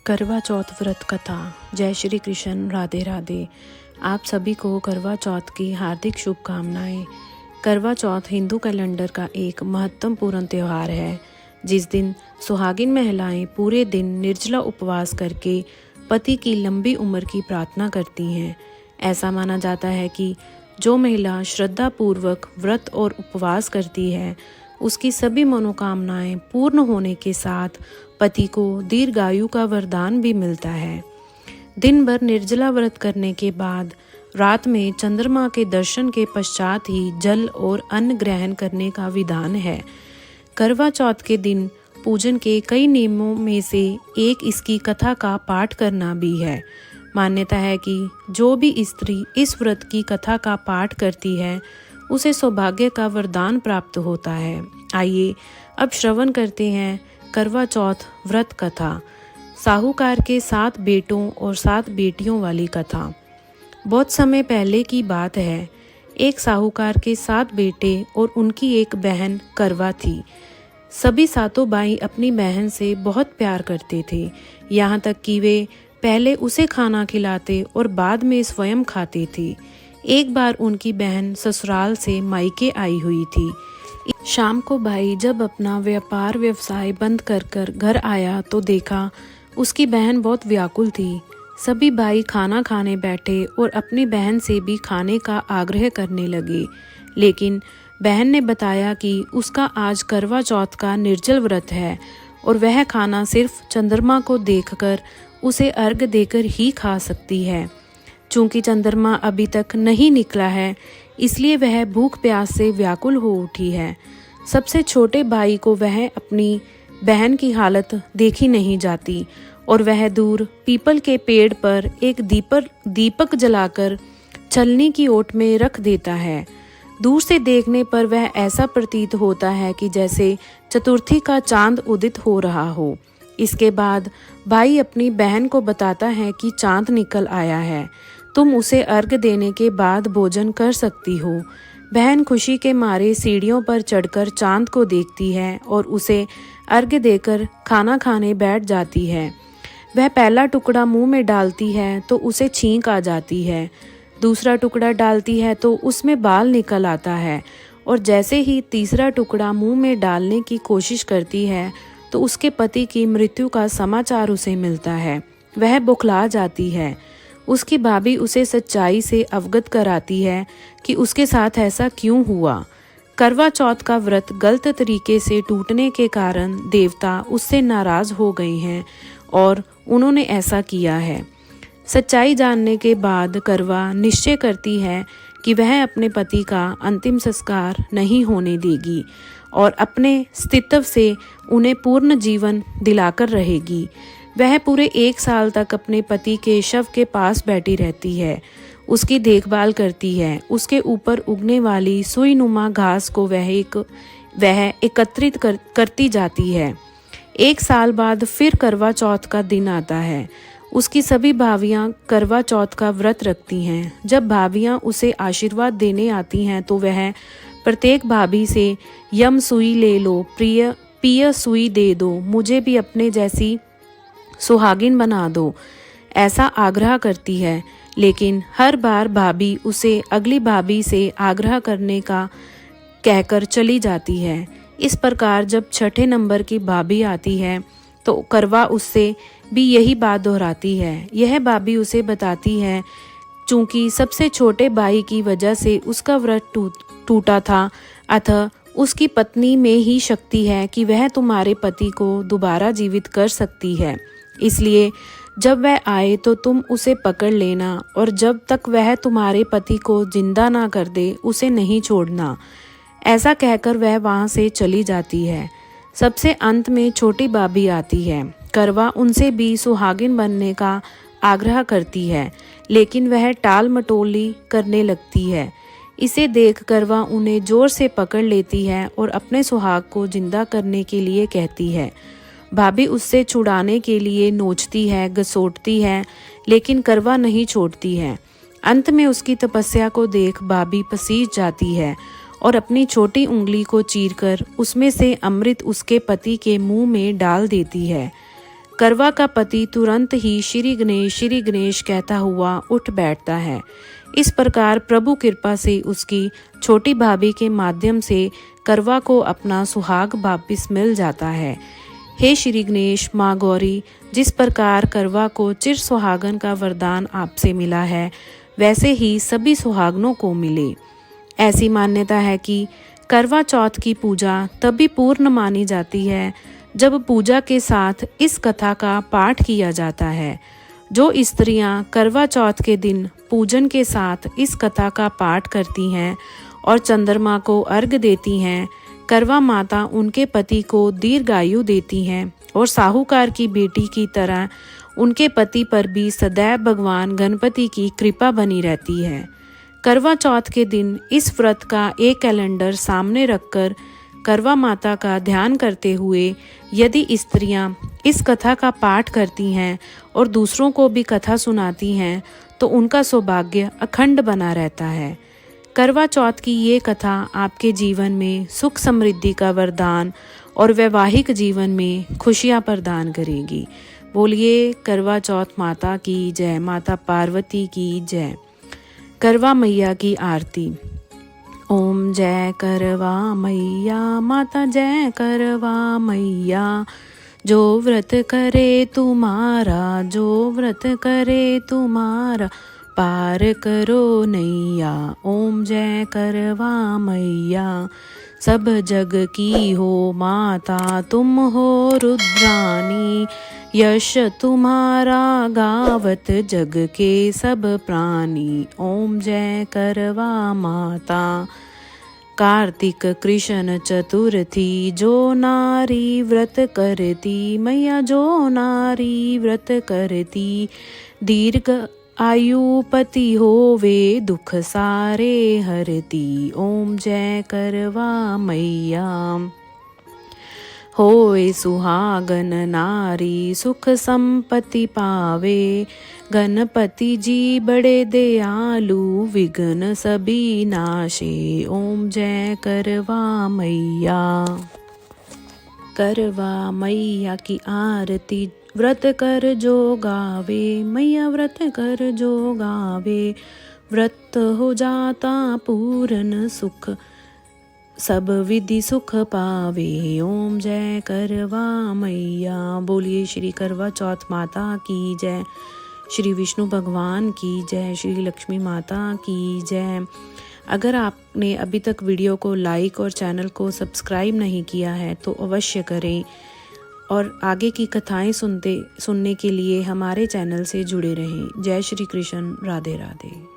करवा चौथ व्रत कथा। जय श्री कृष्ण, राधे राधे। आप सभी को करवा चौथ की हार्दिक शुभकामनाएं। करवा चौथ हिंदू कैलेंडर का एक महत्वपूर्ण त्यौहार है, जिस दिन सुहागिन महिलाएं पूरे दिन निर्जला उपवास करके पति की लंबी उम्र की प्रार्थना करती हैं। ऐसा माना जाता है कि जो महिला श्रद्धा पूर्वक व्रत और उपवास करती है, उसकी सभी मनोकामनाएं पूर्ण होने के साथ पति को दीर्घायु का वरदान भी मिलता है। दिन भर निर्जला व्रत करने के बाद रात में चंद्रमा के दर्शन के पश्चात ही जल और अन्न ग्रहण करने का विधान है। करवा चौथ के दिन पूजन के कई नियमों में से एक इसकी कथा का पाठ करना भी है। मान्यता है कि जो भी स्त्री इस व्रत की कथा का पाठ करती है, उसे सौभाग्य का वरदान प्राप्त होता है। आइए अब श्रवण करते हैं करवा चौथ व्रत कथा। साहूकार के 7 बेटों और 7 बेटियों वाली कथा। बहुत समय पहले की बात है। एक साहूकार के 7 बेटे और उनकी एक बहन करवा थी। सभी 7 भाई अपनी बहन से बहुत प्यार करते थे, यहाँ तक कि वे पहले उसे खाना खिलाते और बाद में स्वयं खाते थे। एक बार उनकी बहन ससुराल से मायके आई हुई थी। शाम को भाई जब अपना व्यवसाय बंद कर घर आया तो देखा उसकी बहन बहुत व्याकुल थी। सभी भाई खाना खाने बैठे और अपनी बहन से भी खाने का आग्रह करने लगे, लेकिन बहन ने बताया कि उसका आज करवा चौथ का निर्जल व्रत है और वह खाना सिर्फ चंद्रमा को देखकर उसे अर्घ देकर ही खा सकती है। चूंकि चंद्रमा अभी तक नहीं निकला है, इसलिए वह भूख प्यास से व्याकुल हो उठी है। सबसे छोटे भाई को वह अपनी बहन की हालत देखी नहीं जाती और वह दूर पीपल के पेड़ पर एक दीपक जलाकर छलनी की ओट में रख देता है। दूर से देखने पर वह ऐसा प्रतीत होता है कि जैसे चतुर्थी का चांद उदित हो रहा हो। इसके बाद भाई अपनी बहन को बताता है कि चांद निकल आया है, तुम उसे अर्घ देने के बाद भोजन कर सकती हो। बहन खुशी के मारे सीढ़ियों पर चढ़कर चांद को देखती है और उसे अर्घ देकर खाना खाने बैठ जाती है। वह पहला टुकड़ा मुंह में डालती है तो उसे छींक आ जाती है। दूसरा टुकड़ा डालती है तो उसमें बाल निकल आता है और जैसे ही तीसरा टुकड़ा मुंह में डालने की कोशिश करती है तो उसके पति की मृत्यु का समाचार उसे मिलता है। वह बौखला जाती है। उसकी भाभी उसे सच्चाई से अवगत कराती है कि उसके साथ ऐसा क्यों हुआ। करवा चौथ का व्रत गलत तरीके से टूटने के कारण देवता उससे नाराज हो गए हैं और उन्होंने ऐसा किया है। सच्चाई जानने के बाद करवा निश्चय करती है कि वह अपने पति का अंतिम संस्कार नहीं होने देगी और अपने अस्तित्व से उन्हें पूर्ण जीवन दिलाकर रहेगी। वह पूरे 1 साल तक अपने पति के शव के पास बैठी रहती है, उसकी देखभाल करती है। उसके ऊपर उगने वाली सुईनुमा घास को वह एकत्रित करती जाती है। 1 साल बाद फिर करवा चौथ का दिन आता है। उसकी सभी भाभियां करवा चौथ का व्रत रखती हैं। जब भाभियां उसे आशीर्वाद देने आती हैं तो वह प्रत्येक भाभी से यम सुई ले लो, पिय सुई दे दो, मुझे भी अपने जैसी सुहागिन बना दो, ऐसा आग्रह करती है। लेकिन हर बार भाभी उसे अगली भाभी से आग्रह करने का कहकर चली जाती है। इस प्रकार जब 6ठे नंबर की भाभी आती है तो करवा उससे भी यही बात दोहराती है। यह भाभी उसे बताती है चूंकि सबसे छोटे भाई की वजह से उसका व्रत टूटा था, अतः उसकी पत्नी में ही शक्ति है कि वह तुम्हारे पति को दोबारा जीवित कर सकती है। इसलिए जब वह आए तो तुम उसे पकड़ लेना और जब तक वह तुम्हारे पति को जिंदा ना कर दे उसे नहीं छोड़ना। ऐसा कहकर वह वहां से चली जाती है। सबसे अंत में छोटी भाभी आती है। करवा उनसे भी सुहागिन बनने का आग्रह करती है, लेकिन वह टाल मटोली करने लगती है। इसे देख करवा उन्हें जोर से पकड़ लेती है और अपने सुहाग को जिंदा करने के लिए कहती है। भाभी उससे छुड़ाने के लिए नोचती है, घसीटती है, लेकिन करवा नहीं छोड़ती है। अंत में उसकी तपस्या को देख भाभी पसीज जाती है और अपनी छोटी उंगली को चीरकर उसमें से अमृत उसके पति के मुंह में डाल देती है। करवा का पति तुरंत ही श्री गणेश कहता हुआ उठ बैठता है। इस प्रकार प्रभु कृपा से उसकी छोटी भाभी के माध्यम से करवा को अपना सुहाग वापिस मिल जाता है। हे श्री गणेश, माँ गौरी, जिस प्रकार करवा को चिर सुहागन का वरदान आपसे मिला है, वैसे ही सभी सुहागनों को मिले। ऐसी मान्यता है कि करवा चौथ की पूजा तभी पूर्ण मानी जाती है जब पूजा के साथ इस कथा का पाठ किया जाता है। जो स्त्रियां करवा चौथ के दिन पूजन के साथ इस कथा का पाठ करती हैं और चंद्रमा को अर्घ देती हैं, करवा माता उनके पति को दीर्घायु देती हैं और साहूकार की बेटी की तरह उनके पति पर भी सदैव भगवान गणपति की कृपा बनी रहती है। करवा चौथ के दिन इस व्रत का एक कैलेंडर सामने रखकर करवा माता का ध्यान करते हुए यदि स्त्रियां इस कथा का पाठ करती हैं और दूसरों को भी कथा सुनाती हैं तो उनका सौभाग्य अखंड बना रहता है। करवा चौथ की ये कथा आपके जीवन में सुख समृद्धि का वरदान और वैवाहिक जीवन में खुशियां प्रदान करेगी। बोलिए करवा चौथ माता की जय, माता पार्वती की जय। करवा मैया की आरती। ओम जय करवा मैया माता, जय करवा मैया। जो व्रत करे तुम्हारा, जो व्रत करे तुम्हारा, पार करो नैया। ओम जय करवा मैया। सब जग की हो माता, तुम हो रुद्रानी। यश तुम्हारा गावत जग के सब प्राणी। ओम जय करवा माता। कार्तिक कृष्ण चतुर्थी, जो नारी व्रत करती मैया, जो नारी व्रत करती, दीर्घ आयु पति होवे, दुख सारे हरती। ओम जय करवा मैया। होए सुहागन नारी, सुख संपत्ति पावे, गणपति जी बड़े दयालु, विघ्न सभी नाशे। ओम जय करवा मैया। करवा मैया की आरती। व्रत कर जो गावे मैया, व्रत कर जो गावे, व्रत हो जाता पूर्ण, सुख सब विधि सुख पावे। ओम जय करवा मैया। बोलिए श्री करवा चौथ माता की जय, श्री विष्णु भगवान की जय, श्री लक्ष्मी माता की जय। अगर आपने अभी तक वीडियो को लाइक और चैनल को सब्सक्राइब नहीं किया है तो अवश्य करें और आगे की कथाएं सुनने के लिए हमारे चैनल से जुड़े रहें। जय श्री कृष्ण, राधे राधे।